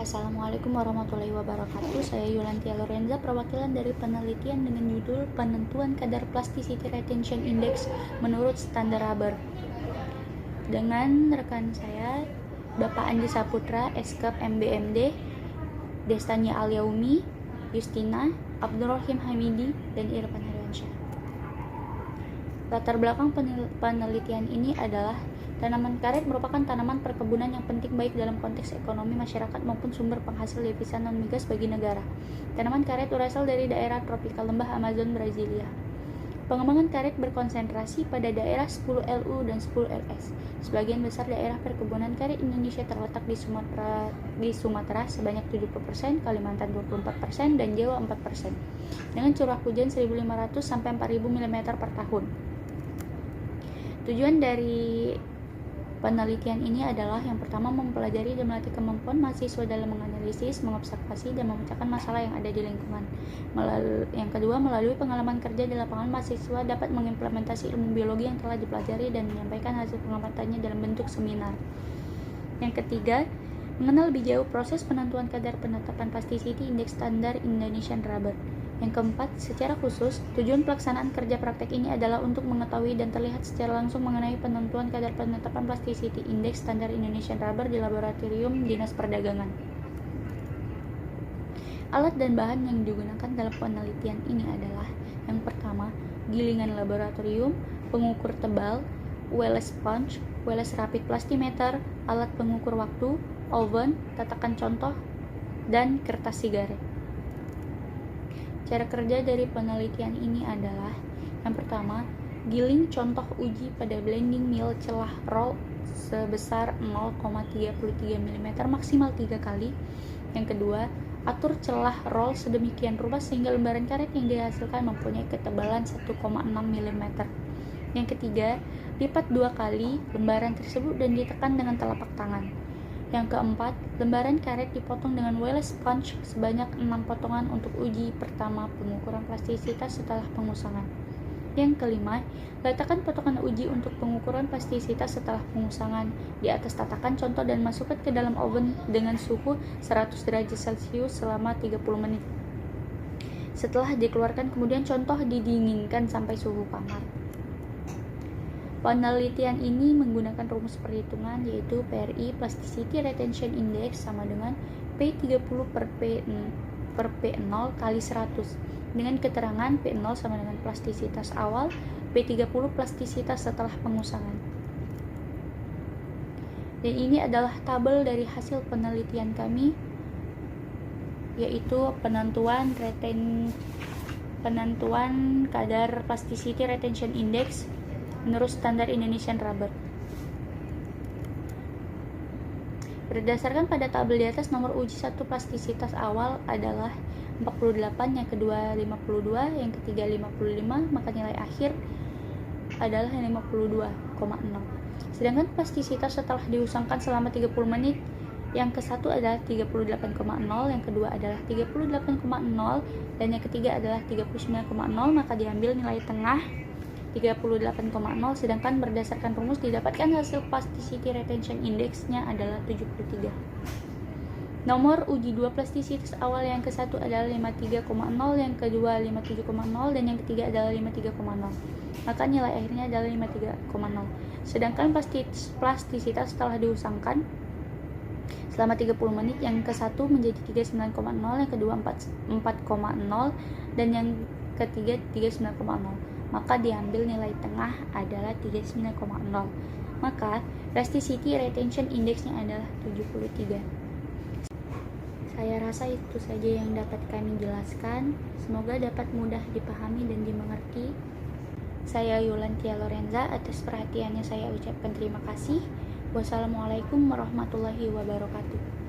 Assalamualaikum warahmatullahi wabarakatuh. Saya Yulantia Lorenza, perwakilan dari penelitian dengan judul Penentuan Kadar Plasticity Retention Index menurut Standar Haber. Dengan rekan saya, Bapak Andi Saputra, Eskap MBMD, Destania Alyaumi, Justina, Abdurrahim Hamidi, dan Irfan Haryansyah. Latar belakang penelitian ini adalah tanaman karet merupakan tanaman perkebunan yang penting baik dalam konteks ekonomi masyarakat maupun sumber penghasil devisa non-migas bagi negara. Tanaman karet berasal dari daerah tropikal lembah Amazon, Brasilia. Pengembangan karet berkonsentrasi pada daerah 10 LU dan 10 LS. Sebagian besar daerah perkebunan karet Indonesia terletak di Sumatera sebanyak 70%, Kalimantan 24%, dan Jawa 4%. Dengan curah hujan 1.500 sampai 4.000 mm per tahun. Tujuan dari penelitian ini adalah yang pertama mempelajari dan melatih kemampuan mahasiswa dalam menganalisis, mengobservasi, dan memecahkan masalah yang ada di lingkungan. Yang kedua, melalui pengalaman kerja di lapangan, mahasiswa dapat mengimplementasi ilmu biologi yang telah dipelajari dan menyampaikan hasil pengamatannya dalam bentuk seminar. Yang ketiga, mengenal lebih jauh proses penentuan kadar penetapan plasticity indeks standar Indonesian Rubber. Yang keempat, secara khusus, tujuan pelaksanaan kerja praktek ini adalah untuk mengetahui dan terlihat secara langsung mengenai penentuan kadar penetapan plasticity index standar Indonesian Rubber di laboratorium Dinas Perdagangan. Alat dan bahan yang digunakan dalam penelitian ini adalah yang pertama, gilingan laboratorium, pengukur tebal, Wallace sponge, Wallace rapid plastimeter, alat pengukur waktu, oven, tatakan contoh, dan kertas sigaret. Cara kerja dari penelitian ini adalah yang pertama, giling contoh uji pada blending mill celah roll sebesar 0,33 mm maksimal 3 kali. Yang kedua, atur celah roll sedemikian rupa sehingga lembaran karet yang dihasilkan mempunyai ketebalan 1,6 mm. Yang ketiga, lipat 2 kali lembaran tersebut dan ditekan dengan telapak tangan. Yang keempat, lembaran karet dipotong dengan Wallace sponge sebanyak 6 potongan untuk uji pertama pengukuran plastisitas setelah pengusangan. Yang kelima, letakkan potongan uji untuk pengukuran plastisitas setelah pengusangan di atas tatakan contoh dan masukkan ke dalam oven dengan suhu 100 derajat Celcius selama 30 menit. Setelah dikeluarkan, kemudian contoh didinginkan sampai suhu kamar. Penelitian ini menggunakan rumus perhitungan yaitu PRI Plasticity Retention Index sama dengan P30 per P0 kali 100 dengan keterangan P0 sama dengan plastisitas awal, P30 plastisitas setelah pengusangan. Dan ini adalah tabel dari hasil penelitian kami yaitu penentuan kadar Plasticity Retention Index menurut standar Indonesian Rubber. Berdasarkan pada tabel di atas, nomor uji 1 plastisitas awal adalah 48, yang kedua 52, yang ketiga 55, maka nilai akhir adalah 52,6. Sedangkan plastisitas setelah diusangkan selama 30 menit, yang ke-1 adalah 38,0, yang kedua adalah 38,0, dan yang ketiga adalah 39,0, maka diambil nilai tengah 38,0, sedangkan berdasarkan rumus didapatkan hasil plasticity retention index-nya adalah 73. Nomor uji 2 plastisitas awal yang ke-1 adalah 53,0, yang kedua 57,0, dan yang ketiga adalah 53,0. Maka nilai akhirnya adalah 53,0. Sedangkan plastisitas setelah diusangkan selama 30 menit, yang ke-1 menjadi 39,0, yang kedua 4,0, dan yang ketiga 39,0. Maka diambil nilai tengah adalah 39,0. Maka plasticity retention index-nya adalah 73. Saya rasa itu saja yang dapat kami jelaskan. Semoga dapat mudah dipahami dan dimengerti. Saya Yulantia Lorenza, atas perhatiannya saya ucapkan terima kasih. Wassalamualaikum warahmatullahi wabarakatuh.